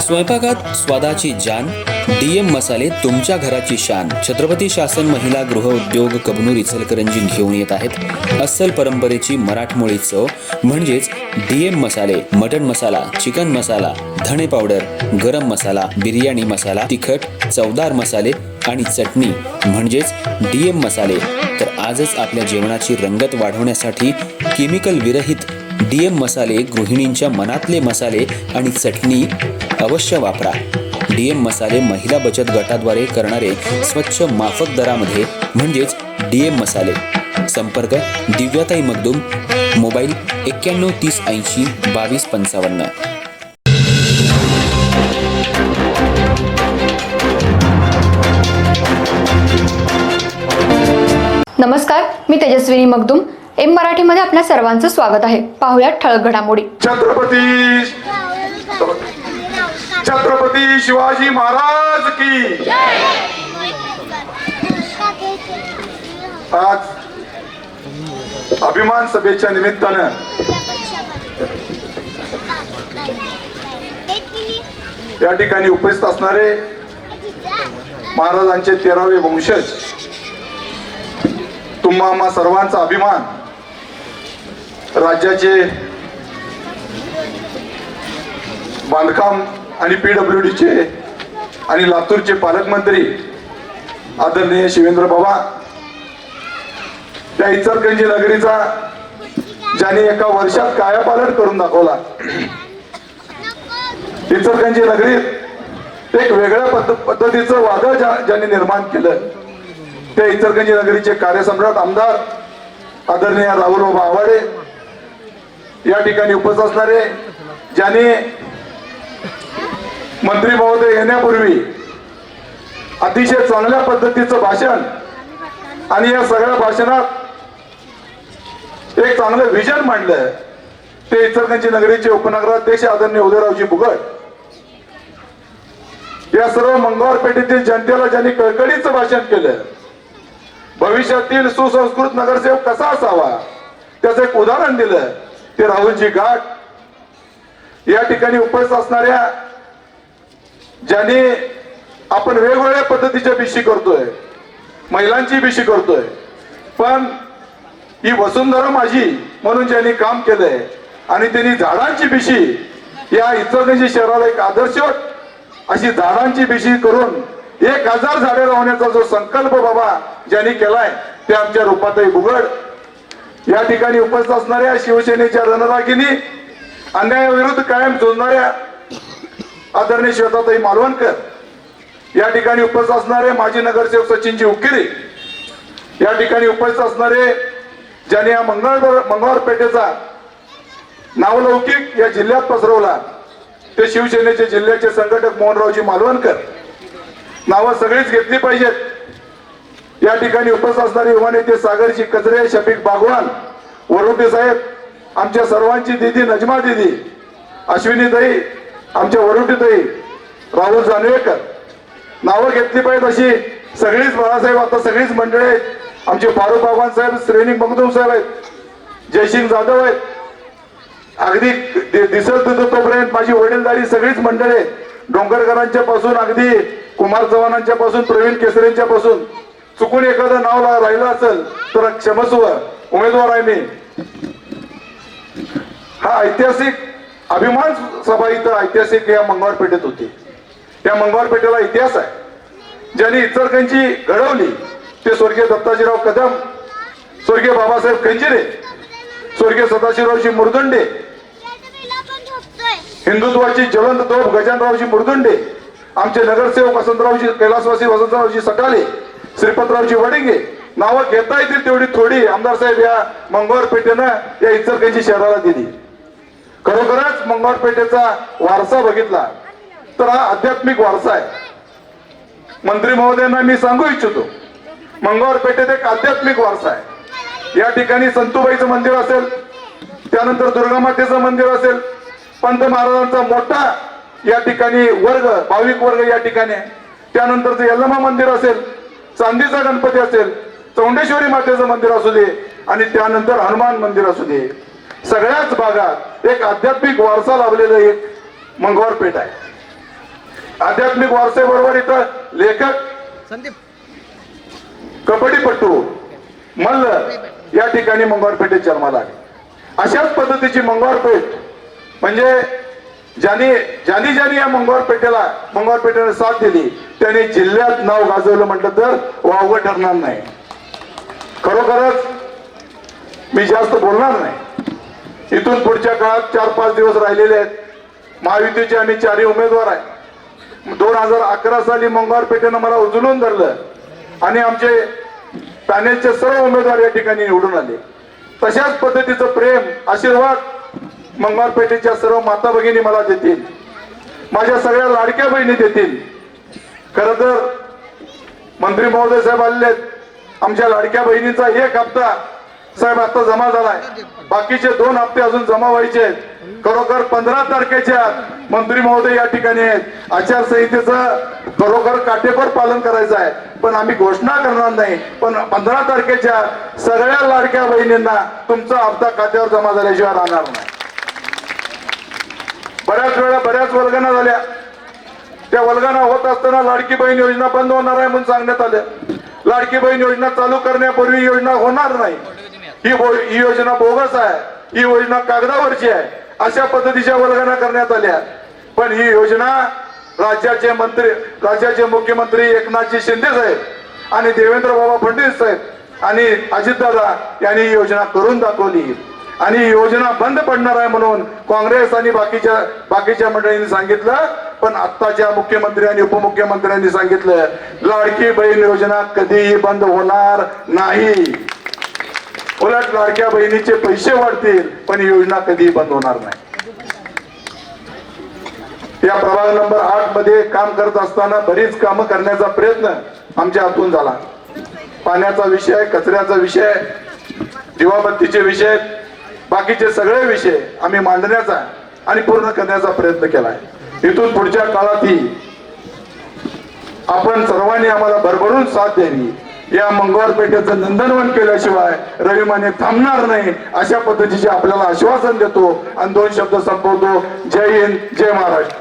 स्वयंपाकात स्वादाची जान, डीएम मसाले तुमच्या घराची शान. छत्रपती शासन महिला गृह उद्योग कबनूर इचलकरंजी घेऊन येत आहेत अस्सल परंपरेची मराठमोळी चव म्हणजेच डीएम मसाले. मटन मसाला, चिकन मसाला, धणे पावडर, गरम मसाला, बिर्याणी मसाला, तिखट चवदार मसाले आणि चटणी म्हणजेच डीएम मसाले. तर आजच आपल्या जेवणाची रंगत वाढवण्यासाठी केमिकल विरहित डीएम मसाले, गृहिणींच्या मनातले मसाले आणि चटणी अवश्य वापरा. डीएम मसाले महिला बचत गटाद्वारे करणारे स्वच्छ माफक दरामध्ये म्हणजेच डीएम मसाले. संपर्क दिव्याताई मगदूम, मोबाईल 91 30 80 22 55. नमस्कार, मी तेजस्विनी मगदूम. एम मराठीमध्ये आपल्या सर्वांचं स्वागत आहे. पाहुयात ठळक घडामोडी. छत्रपती शिवाजी महाराज की. आज अभिमान सभेच्या निमित्तानं या ठिकाणी उपस्थित असणारे महाराजांचे 13वे वंशज, तुम्हा आम्हा सर्वांचा अभिमान, राज्याचे बांधकाम आणि PWDचे आणि लातूरचे पालकमंत्री आदरणीय शिवेंद्र बाबा, त्या इचलकरंजी नगरीचा ज्याने एका वर्षात कायापालट करून दाखवला. इचलकरंजी नगरीत एक वेगळ्या पद्धतीचं वादळ ज्याने निर्माण केलं, त्या इचलकरंजी नगरीचे कार्यसम्राट आमदार आदरणीय राहुल बाबा आवाडे या ठिकाणी उपस्थित असणारे, ज्याने मंत्री महोदय येण्यापूर्वी अतिशय चांगल्या पद्धतीचं भाषण आणि या सगळ्या भाषणात एक चांगलं विजन मांडलं, ते इचलकरंजी नगरीचे उपनगराध्यक्ष आदरणीय उदयरावजी बुगट. या सर्व मंगळवार पेठेतील जनतेला ज्यांनी कळकळीचं भाषण केलं, भविष्यातील सुसंस्कृत नगरसेवक कसा असावा त्याचं एक उदाहरण दिलं, ते राहुलजी घाट. या ठिकाणी उपस्थित असणाऱ्या ज्यांनी आपण वेगवेगळ्या पद्धतीच्या बिशी करतोय, महिलांची बिशी करतोय, पण ही वसुंधरा माझी म्हणून ज्यांनी काम केलंय आणि त्यांनी झाडांची बिशी या इचलकरंजी शहराला एक आदर्शवत अशी झाडांची बिशी करून 1000 झाडे लावण्याचा जो संकल्प बाबा ज्यांनी केलाय, ते आमच्या रूपाताई बुगड. या ठिकाणी उपस्थित असणाऱ्या शिवसेनेच्या रणरागिनी, अन्यायाविरुद्ध कायम झुंजणाऱ्या आदरणीय श्वेताताई मालवणकर. या ठिकाणी उपस्थित असणारे माजी नगरसेवक सचिनजी उकेरी. या ठिकाणी उपस्थित असणारे ज्यांनी या मंगळवार पेठेचा नावलौकिक या जिल्ह्यात पसरवला, ते शिवसेनेचे जिल्ह्याचे संघटक मोहनरावजी मालवणकर. नावं सगळीच घेतली पाहिजेत. या ठिकाणी उपस्थित असणारे युवा नेते सागरजी कचरे, शफिक बागवान, वरुटे साहेब, आमच्या सर्वांची दिदी नजमा दिदी, अश्विनीताई, आमच्या वरुटेताई, राहुल जानवेकर. नावं घेतली पाहिजेत अशी सगळीच बाळासाहेब, आता सगळीच मंडळी आहेत. आमचे फारुख बाबान साहेब, श्रेणी मगदूम साहेब आहेत, जयसिंग जाधव आहेत. अगदी दिसत तोपर्यंत माझी वडीलधारी सगळीच मंडळी आहेत. डोंगरकरांच्या पासून अगदी कुमार चव्हाणांच्या पासून प्रवीण केसरेंच्या पासून. चुकून एखादं नाव राहिलं असेल तर क्षमस्व, उमेदवार आहे मी. हा ऐतिहासिक अभिमान सभा इथं ऐतिहासिक या मंगळवार पेठेत होती. त्या मंगळवार पेठेला इतिहास आहे. ज्यांनी इचलकरंजी घडवली ते स्वर्गीय दत्ताजीराव कदम, स्वर्गीय बाबासाहेब खंजिरे, स्वर्गीय सदाशिवरावजी मुर्दंडे, हिंदुत्वाची ज्वलंत तोफ गजानरावजी मुर्दंडे, आमचे नगरसेवक वसंतरावजी कैलासवासी वसंतरावजी सटाले, श्रीपतरावजी वडिंगे. नावं घेता येतील तेवढी थोडी आमदार साहेब या मंगळवार पेठेनं या इचलकरंजी शहराला दिली. खरोखरच मंगळवार पेठेचा वारसा बघितला तर हा आध्यात्मिक वारसा आहे. मंत्री महोदयांना मी सांगू इच्छितो, मंगळवार पेठेत एक आध्यात्मिक वारसा आहे. या ठिकाणी संतुबाईचं मंदिर असेल, त्यानंतर दुर्गा मातेचं मंदिर असेल, पंत महाराजांचा मोठा या ठिकाणी वर्ग, भाविक वर्ग या ठिकाणी आहे. त्यानंतरचं यल्लमा मंदिर असेल, चांदीचा गणपती असेल, चौंडेश्वरी मातेचं मंदिर असू दे आणि त्यानंतर हनुमान मंदिर असू दे, सगळ्याच भागात एक आध्यात्मिक वारसा लाभलेलं एक मंगळवार पेठ आहे. आध्यात्मिक वारसेबरोबर इथं लेखक, कबड्डीपटू, मल्ल या ठिकाणी मंगळपेठेत जन्माला आले. अशाच पद्धतीची मंगळपेठ म्हणजे ज्यांनी या मंगळपेठेने साथ दिली त्यांनी जिल्ह्यात नाव गाजवलं म्हटलं तर वावगं ठरणार नाही. खरोखरच मी जास्त बोलणार नाही. इथून पुढच्या काळात 4-5 दिवस राहिलेले आहेत. महायुतीचे आम्ही 4 उमेदवार आहे. 2011 साली मंगळपेठेनं मला उचलून धरलं आणि आमचे पॅनेलचे सर्व उमेदवार या ठिकाणी निवडून आले. तशाच पद्धतीचं प्रेम, आशीर्वाद मंगळपेठेच्या सर्व माता भगिनी मला देतील, माझ्या सगळ्या लाडक्या बहिणी देतील. खर तर मंत्री महोदय साहेब आलेले, आमच्या लाडक्या बहिणींचा 1 हप्ता साहेब आता जमा झालाय, बाकीचे 2 हप्ते अजून जमा व्हायचे आहेत. खरोखर 15 तारखेच्या मंत्री महोदय या ठिकाणी आहेत. आचारसंहितेचं खरोखर काटेकोर पालन करायचं आहे, पण आम्ही घोषणा करणार नाही. पण 15 तारखेच्या सगळ्या लाडक्या बहिणींना तुमचा हप्ता खात्यावर जमा झाल्याशिवाय राहणार नाही. बऱ्याच वेळा बऱ्याच वल्गना झाल्या. त्या वल्गना होत असताना लाडकी बहीण योजना बंद होणार आहे म्हणून सांगण्यात आलं. लाडकी बहीण योजना चालू करण्यापूर्वी योजना होणार नाही, ही योजना बोगस आहे, ही योजना कागदावरची आहे, अशा पद्धतीच्या वल्गना करण्यात आल्या. पण ही योजना राज्याचे मुख्यमंत्री एकनाथजी शिंदे साहेब आणि देवेंद्र बाबा फडणवीस साहेब आणि अजितदादा यांनी ही योजना करून दाखवली. आणि ही योजना बंद पडणार आहे म्हणून काँग्रेस आणि बाकीच्या मंडळींनी सांगितलं. पण आत्ताच्या मुख्यमंत्री आणि उपमुख्यमंत्र्यांनी सांगितलं लाडकी बहीण योजना कधीही बंद होणार नाही. उलट लाडक्या बहिणीचे पैसे वाढतील, पण ही योजना कधीही बंद होणार नाही. या प्रभाग नंबर 8 मध्ये काम करत असताना बरीच कामं करण्याचा प्रयत्न आमच्या हातून झाला. पाण्याचा विषय, कचऱ्याचा विषय, दिवाबत्तीचे विषय, बाकीचे सगळे विषय आम्ही मांडण्याचा आणि पूर्ण करण्याचा प्रयत्न केलाय. इथून पुढच्या काळातही आपण सर्वांनी आम्हाला भरभरून साथ द्यावी. या मंगळपेठेचं नंदनवन केल्याशिवाय रविमाने थांबणार नाही, अशा पद्धतीचे आपल्याला आश्वासन देतो आणि 2 शब्द संपवतो. जय हिंद, जय महाराष्ट्र.